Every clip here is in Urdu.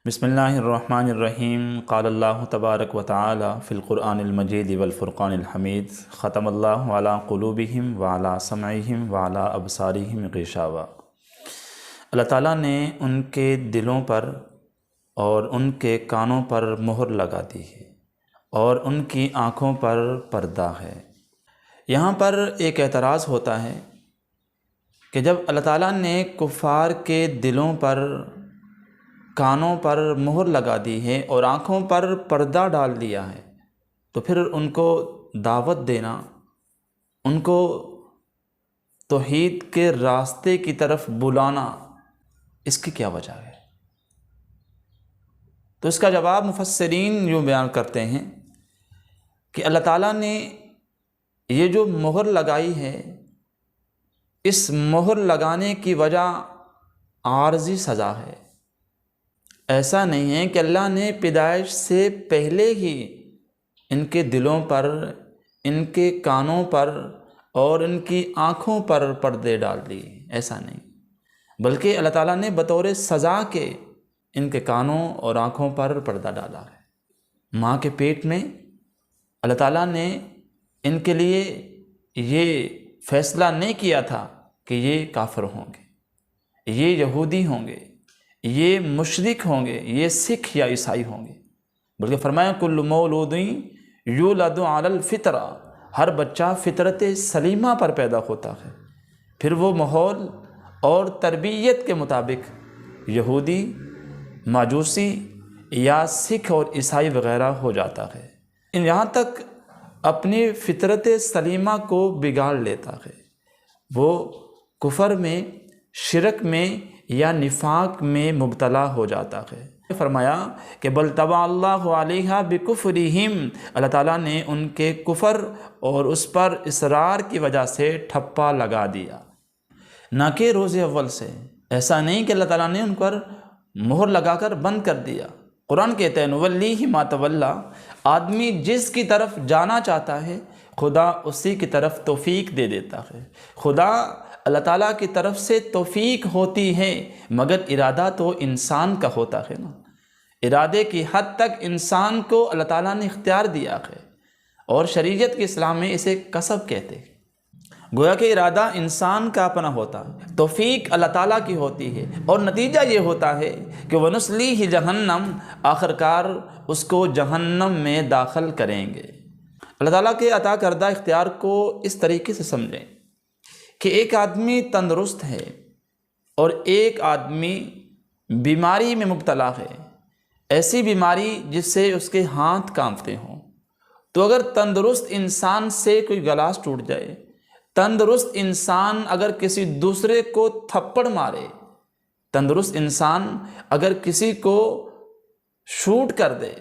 بسم اللہ الرحمن الرحیم قال اللہ تبارک و تعالی فی القرآن المجید والفرقان الحمید ختم اللہ علی قلوبہم وعلی سمعہم وعلی ابصارہم غشاوہ۔ اللہ تعالیٰ نے ان کے دلوں پر اور ان کے کانوں پر مہر لگا دی ہے اور ان کی آنکھوں پر پردہ ہے۔ یہاں پر ایک اعتراض ہوتا ہے کہ جب اللہ تعالیٰ نے کفار کے دلوں پر، کانوں پر مہر لگا دی ہے اور آنکھوں پر پردہ ڈال دیا ہے، تو پھر ان کو دعوت دینا، ان کو توحید کے راستے کی طرف بلانا، اس کی کیا وجہ ہے؟ تو اس کا جواب مفسرین یوں بیان کرتے ہیں کہ اللہ تعالیٰ نے یہ جو مہر لگائی ہے، اس مہر لگانے کی وجہ عارضی سزا ہے۔ ایسا نہیں ہے کہ اللہ نے پیدائش سے پہلے ہی ان کے دلوں پر، ان کے کانوں پر اور ان کی آنکھوں پر پردے ڈال دیے، ایسا نہیں، بلکہ اللہ تعالیٰ نے بطور سزا کے ان کے کانوں اور آنکھوں پر پردہ ڈالا ہے۔ ماں کے پیٹ میں اللہ تعالیٰ نے ان کے لیے یہ فیصلہ نہیں کیا تھا کہ یہ کافر ہوں گے، یہ یہودی ہوں گے، یہ مشرک ہوں گے، یہ سکھ یا عیسائی ہوں گے، بلکہ فرمایا کل مولود یولد علی الفطرہ، ہر بچہ فطرت سلیمہ پر پیدا ہوتا ہے، پھر وہ ماحول اور تربیت کے مطابق یہودی، ماجوسی یا سکھ اور عیسائی وغیرہ ہو جاتا ہے، یہاں تک اپنی فطرت سلیمہ کو بگاڑ لیتا ہے، وہ کفر میں، شرک میں یا نفاق میں مبتلا ہو جاتا ہے۔ فرمایا کہ بل طبع اللہ علیہا بکفرہم، اللہ تعالیٰ نے ان کے کفر اور اس پر اصرار کی وجہ سے ٹھپا لگا دیا، نہ کہ روز اول سے۔ ایسا نہیں کہ اللہ تعالیٰ نے ان پر مہر لگا کر بند کر دیا۔ قرآن کہتے ہیں نولیہ ما تولی، آدمی جس کی طرف جانا چاہتا ہے خدا اسی کی طرف توفیق دے دیتا ہے۔ خدا اللہ تعالیٰ کی طرف سے توفیق ہوتی ہے، مگر ارادہ تو انسان کا ہوتا ہے نا۔ ارادے کی حد تک انسان کو اللہ تعالیٰ نے اختیار دیا ہے، اور شریعت کے اسلام میں اسے کسب کہتے ہیں۔ گویا کہ ارادہ انسان کا اپنا ہوتا ہے، توفیق اللہ تعالیٰ کی ہوتی ہے، اور نتیجہ یہ ہوتا ہے کہ وَنُصْلِيهِ جَهَنَّمَ، آخرکار اس کو جہنم میں داخل کریں گے۔ اللہ تعالیٰ کے عطا کردہ اختیار کو اس طریقے سے سمجھیں کہ ایک آدمی تندرست ہے اور ایک آدمی بیماری میں مبتلا ہے، ایسی بیماری جس سے اس کے ہاتھ کانپتے ہوں، تو اگر تندرست انسان سے کوئی گلاس ٹوٹ جائے، تندرست انسان اگر کسی دوسرے کو تھپڑ مارے، تندرست انسان اگر کسی کو شوٹ کر دے،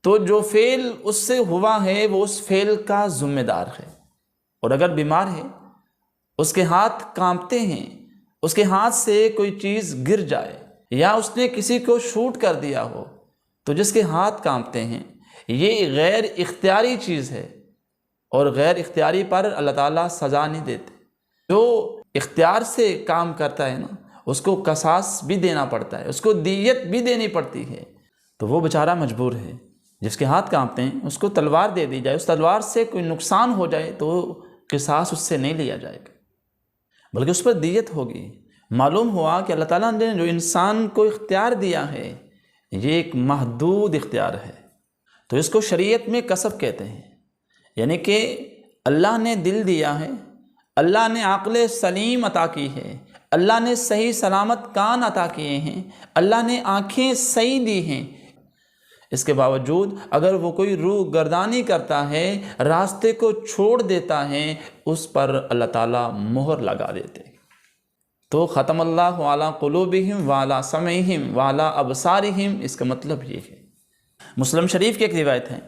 تو جو فعل اس سے ہوا ہے وہ اس فعل کا ذمہ دار ہے۔ اور اگر بیمار ہے، اس کے ہاتھ کانپتے ہیں، اس کے ہاتھ سے کوئی چیز گر جائے یا اس نے کسی کو شوٹ کر دیا ہو، تو جس کے ہاتھ کانپتے ہیں، یہ غیر اختیاری چیز ہے، اور غیر اختیاری پر اللہ تعالیٰ سزا نہیں دیتے۔ جو اختیار سے کام کرتا ہے نا، اس کو قصاص بھی دینا پڑتا ہے، اس کو دیت بھی دینی پڑتی ہے۔ تو وہ بیچارہ مجبور ہے، جس کے ہاتھ کانپتے ہیں اس کو تلوار دے دی جائے، اس تلوار سے کوئی نقصان ہو جائے تو قصاص اس سے نہیں لیا جائے گا، بلکہ اس پر دیت ہوگی۔ معلوم ہوا کہ اللہ تعالیٰ نے جو انسان کو اختیار دیا ہے، یہ ایک محدود اختیار ہے، تو اس کو شریعت میں کسب کہتے ہیں، یعنی کہ اللہ نے دل دیا ہے، اللہ نے عقل سلیم عطا کی ہے، اللہ نے صحیح سلامت کان عطا کیے ہیں، اللہ نے آنکھیں صحیح دی ہیں، اس کے باوجود اگر وہ کوئی روح گردانی کرتا ہے، راستے کو چھوڑ دیتا ہے، اس پر اللہ تعالیٰ مہر لگا دیتے۔ تو ختم اللہ علی قلوبہم وعلی سمعہم وعلی ابصارہم، اس کا مطلب یہ ہے۔ مسلم شریف کی ایک روایت ہے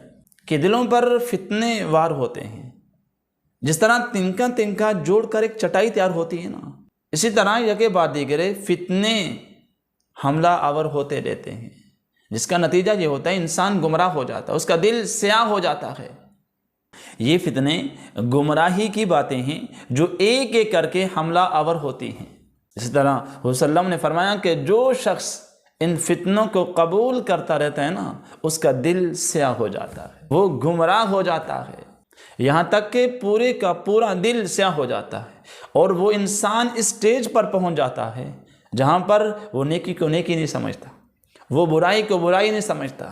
کہ دلوں پر فتنے وار ہوتے ہیں، جس طرح تنکا تنکا جوڑ کر ایک چٹائی تیار ہوتی ہے نا، اسی طرح یکے بعد دیگرے فتنے حملہ آور ہوتے رہتے ہیں، جس کا نتیجہ یہ ہوتا ہے انسان گمراہ ہو جاتا ہے، اس کا دل سیاہ ہو جاتا ہے۔ یہ فتنے گمراہی کی باتیں ہیں جو ایک ایک کر کے حملہ آور ہوتی ہیں۔ اسی طرح حضور صلی اللہ علیہ وسلم نے فرمایا کہ جو شخص ان فتنوں کو قبول کرتا رہتا ہے نا، اس کا دل سیاہ ہو جاتا ہے، وہ گمراہ ہو جاتا ہے، یہاں تک کہ پورے کا پورا دل سیاہ ہو جاتا ہے، اور وہ انسان اس سٹیج پر پہنچ جاتا ہے جہاں پر وہ نیکی کو نیکی نہیں سمجھتا، وہ برائی کو برائی نہیں سمجھتا،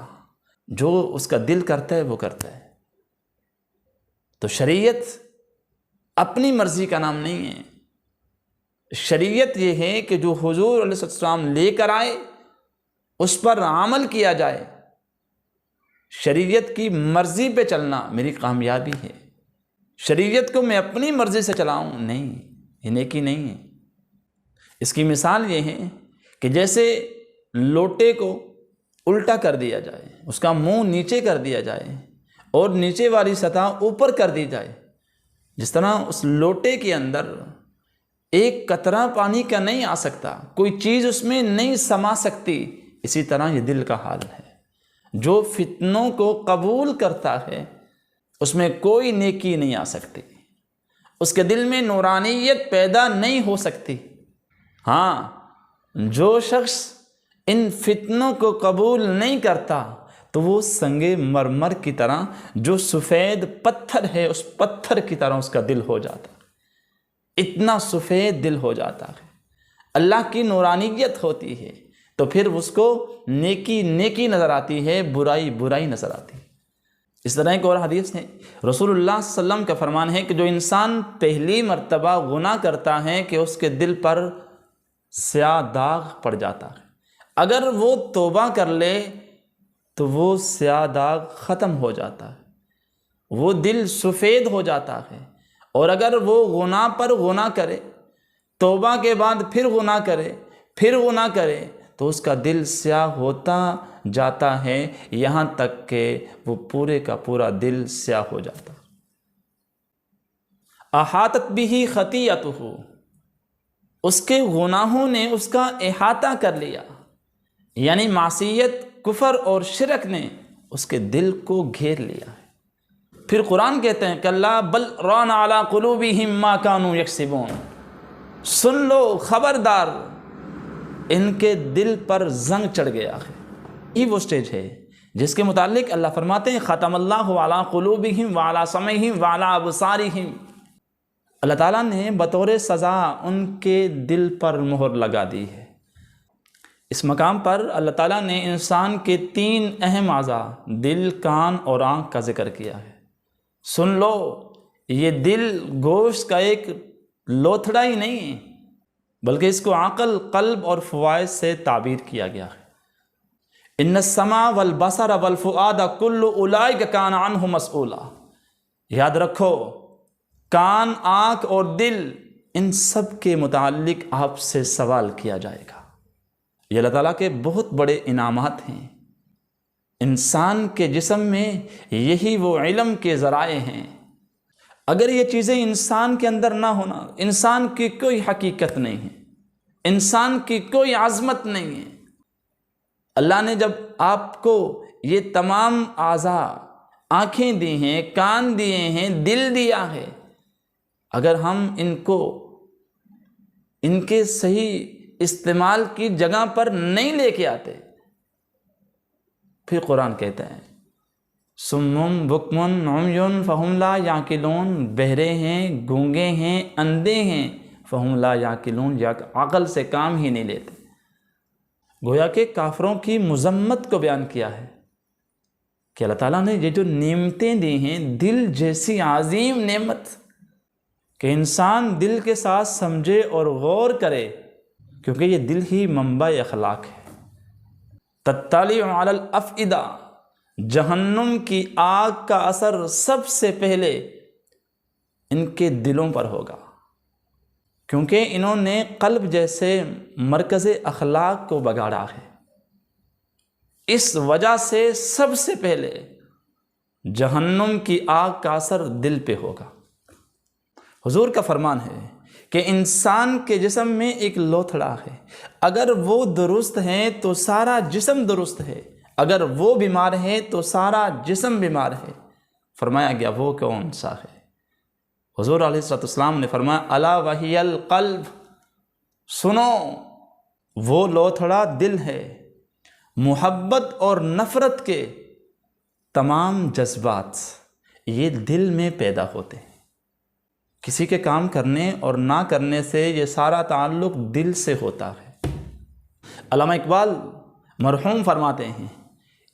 جو اس کا دل کرتا ہے وہ کرتا ہے۔ تو شریعت اپنی مرضی کا نام نہیں ہے، شریعت یہ ہے کہ جو حضور علیہ السلام لے کر آئے اس پر عمل کیا جائے۔ شریعت کی مرضی پہ چلنا میری کامیابی ہے، شریعت کو میں اپنی مرضی سے چلاؤں، نہیں، یہ نیکی نہیں ہے۔ اس کی مثال یہ ہے کہ جیسے لوٹے کو الٹا کر دیا جائے، اس کا منہ نیچے کر دیا جائے اور نیچے والی سطح اوپر کر دی جائے، جس طرح اس لوٹے کے اندر ایک قطرہ پانی کا نہیں آ سکتا، کوئی چیز اس میں نہیں سما سکتی، اسی طرح یہ دل کا حال ہے۔ جو فتنوں کو قبول کرتا ہے اس میں کوئی نیکی نہیں آ سکتی، اس کے دل میں نورانیت پیدا نہیں ہو سکتی۔ ہاں، جو شخص ان فتنوں کو قبول نہیں کرتا تو وہ سنگ مرمر کی طرح، جو سفید پتھر ہے اس پتھر کی طرح اس کا دل ہو جاتا، اتنا سفید دل ہو جاتا ہے۔ اللہ کی نورانیت ہوتی ہے تو پھر اس کو نیکی نیکی نظر آتی ہے، برائی برائی نظر آتی ہے۔ اس طرح ایک اور حدیث ہے، رسول اللہ صلی اللہ علیہ وسلم کا فرمان ہے کہ جو انسان پہلی مرتبہ گناہ کرتا ہے کہ اس کے دل پر سیاہ داغ پڑ جاتا ہے، اگر وہ توبہ کر لے تو وہ سیاہ داغ ختم ہو جاتا ہے، وہ دل سفید ہو جاتا ہے، اور اگر وہ گناہ پر گناہ کرے، توبہ کے بعد پھر گناہ کرے، پھر گناہ کرے، تو اس کا دل سیاہ ہوتا جاتا ہے، یہاں تک کہ وہ پورے کا پورا دل سیاہ ہو جاتا۔ احاطت بہ خطیئتہ، اس کے گناہوں نے اس کا احاطہ کر لیا، یعنی معصیت، کفر اور شرک نے اس کے دل کو گھیر لیا ہے۔ پھر قرآن کہتے ہیں کلا بل ران علی قلوبہم ما کانوا یکسبون، سن لو، خبردار، ان کے دل پر زنگ چڑھ گیا ہے۔ یہ وہ سٹیج ہے جس کے متعلق اللہ فرماتے ہیں ختم اللہ علی قلوبہم وعلی سمعہم وعلی ابصارہم، اللہ تعالیٰ نے بطور سزا ان کے دل پر مہر لگا دی ہے۔ اس مقام پر اللہ تعالیٰ نے انسان کے 3 اہم اعضاء دل، کان اور آنکھ کا ذکر کیا ہے۔ سن لو، یہ دل گوشت کا ایک لوتھڑا ہی نہیں ہے، بلکہ اس کو عقل، قلب اور فوائد سے تعبیر کیا گیا ہے۔ ان السمع والبصر والفؤاد کل اولئک کان عنہ مسئولا، یاد رکھو، کان، آنکھ اور دل، ان سب کے متعلق آپ سے سوال کیا جائے گا۔ یہ اللہ تعالیٰ کے بہت بڑے انعامات ہیں۔ انسان کے جسم میں یہی وہ علم کے ذرائع ہیں، اگر یہ چیزیں انسان کے اندر نہ ہونا، انسان کی کوئی حقیقت نہیں ہے، انسان کی کوئی عظمت نہیں ہے۔ اللہ نے جب آپ کو یہ تمام اعضاء، آنکھیں دی ہیں، کان دیے ہیں، دل دیا ہے، اگر ہم ان کو ان کے صحیح استعمال کی جگہ پر نہیں لے کے آتے، پھر قرآن کہتا ہے سمم بکمن عمیٌ فہم لا یعقلون، بہرے ہیں، گونگے ہیں، اندھے ہیں، فہم لا یعقلون، یا عقل سے کام ہی نہیں لیتے۔ گویا کہ کافروں کی مذمت کو بیان کیا ہے کہ اللہ تعالیٰ نے یہ جو نعمتیں دی ہیں، دل جیسی عظیم نعمت، کہ انسان دل کے ساتھ سمجھے اور غور کرے، کیونکہ یہ دل ہی منبع اخلاق ہے۔ تطلع علی الافئدہ، جہنم کی آگ کا اثر سب سے پہلے ان کے دلوں پر ہوگا، کیونکہ انہوں نے قلب جیسے مرکز اخلاق کو بگاڑا ہے۔ اس وجہ سے سب سے پہلے جہنم کی آگ کا اثر دل پہ ہوگا۔ حضور کا فرمان ہے کہ انسان کے جسم میں ایک لوتھڑا ہے، اگر وہ درست ہے تو سارا جسم درست ہے، اگر وہ بیمار ہے تو سارا جسم بیمار ہے۔ فرمایا گیا وہ کون سا ہے؟ حضور علیہ السلام نے فرمایا الا وہی القلب، سنو، وہ لوتھڑا دل ہے۔ محبت اور نفرت کے تمام جذبات یہ دل میں پیدا ہوتے ہیں۔ کسی کے کام کرنے اور نہ کرنے سے یہ سارا تعلق دل سے ہوتا ہے۔ علامہ اقبال مرحوم فرماتے ہیں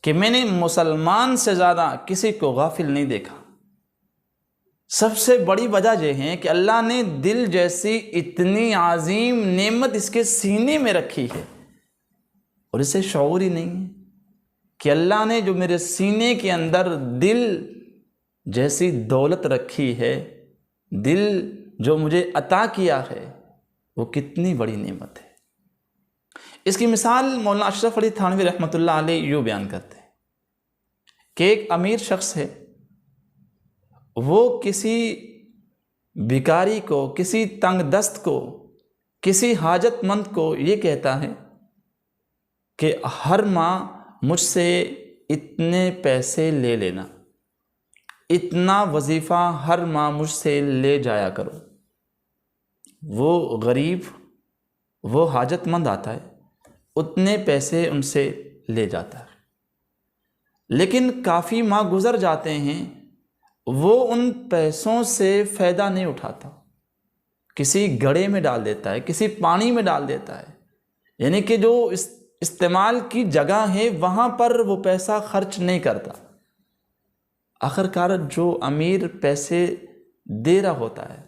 کہ میں نے مسلمان سے زیادہ کسی کو غافل نہیں دیکھا۔ سب سے بڑی وجہ یہ ہے کہ اللہ نے دل جیسی اتنی عظیم نعمت اس کے سینے میں رکھی ہے اور اسے شعور ہی نہیں ہے کہ اللہ نے جو میرے سینے کے اندر دل جیسی دولت رکھی ہے، دل جو مجھے عطا کیا ہے، وہ کتنی بڑی نعمت ہے۔ اس کی مثال مولانا اشرف علی تھانوی رحمۃ اللہ علیہ یوں بیان کرتے ہیں کہ ایک امیر شخص ہے، وہ کسی بھکاری کو، کسی تنگ دست کو، کسی حاجت مند کو یہ کہتا ہے کہ ہر ماہ مجھ سے اتنے پیسے لے لینا، اتنا وظیفہ ہر ماہ مجھ سے لے جایا کرو۔ وہ غریب، وہ حاجت مند آتا ہے، اتنے پیسے ان سے لے جاتا ہے، لیکن کافی ماہ گزر جاتے ہیں، وہ ان پیسوں سے فائدہ نہیں اٹھاتا، کسی گڑھے میں ڈال دیتا ہے، کسی پانی میں ڈال دیتا ہے، یعنی کہ جو استعمال کی جگہ ہے وہاں پر وہ پیسہ خرچ نہیں کرتا۔ آخرکار جو امیر پیسے دے رہا ہوتا ہے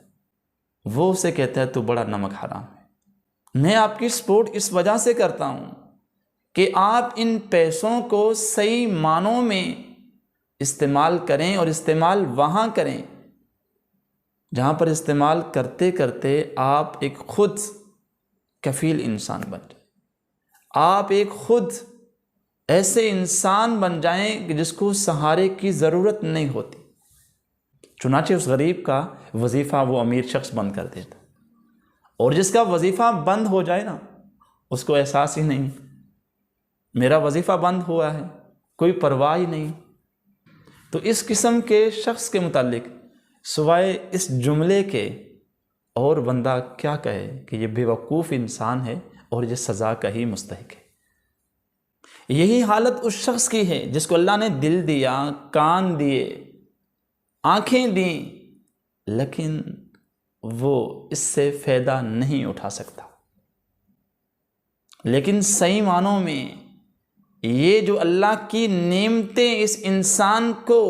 وہ اسے کہتا ہے تو بڑا نمک حرام ہے۔ میں آپ کی سپورٹ اس وجہ سے کرتا ہوں کہ آپ ان پیسوں کو صحیح معنوں میں استعمال کریں، اور استعمال وہاں کریں جہاں پر استعمال کرتے کرتے آپ ایک خود کفیل انسان بن جائیں، آپ ایک خود ایسے انسان بن جائیں کہ جس کو سہارے کی ضرورت نہیں ہوتی۔ چنانچہ اس غریب کا وظیفہ وہ امیر شخص بند کر دیتا، اور جس کا وظیفہ بند ہو جائے نا، اس کو احساس ہی نہیں میرا وظیفہ بند ہوا ہے، کوئی پرواہ ہی نہیں۔ تو اس قسم کے شخص کے متعلق سوائے اس جملے کے اور بندہ کیا کہے کہ یہ بیوقوف انسان ہے اور یہ سزا کا ہی مستحق ہے۔ یہی حالت اس شخص کی ہے جس کو اللہ نے دل دیا، کان دیے، آنکھیں دیں، لیکن وہ اس سے فائدہ نہیں اٹھا سکتا۔ لیکن صحیح معنوں میں یہ جو اللہ کی نعمتیں اس انسان کو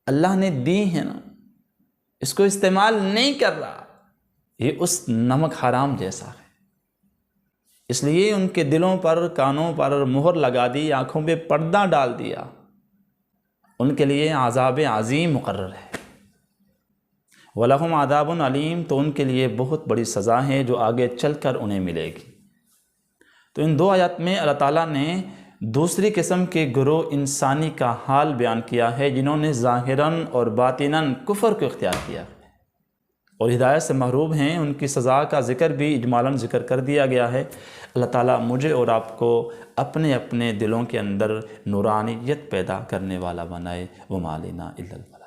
اللہ نے دی ہیں نا، اس کو استعمال نہیں کر رہا، یہ اس نمک حرام جیسا ہے۔ اس لیے ان کے دلوں پر، کانوں پر مہر لگا دی، آنکھوں پہ پردہ ڈال دیا، ان کے لیے عذاب عظیم مقرر ہے۔ وَلَهُمْ عَذَابٌ عَلِيمٌ، تو ان کے لیے بہت بڑی سزا ہے جو آگے چل کر انہیں ملے گی۔ تو ان دو آیات میں اللہ تعالیٰ نے دوسری قسم کے گروہ انسانی کا حال بیان کیا ہے جنہوں نے ظاہراً اور باطناً کفر کو اختیار کیا اور ہدایت سے محروم ہیں۔ ان کی سزا کا ذکر بھی اجمالاً ذکر کر دیا گیا ہے۔ اللہ تعالیٰ مجھے اور آپ کو اپنے اپنے دلوں کے اندر نورانیت پیدا کرنے والا بنائے۔ وَمَا عَلَيْنَا إِلَّا الْبَلَاغُ۔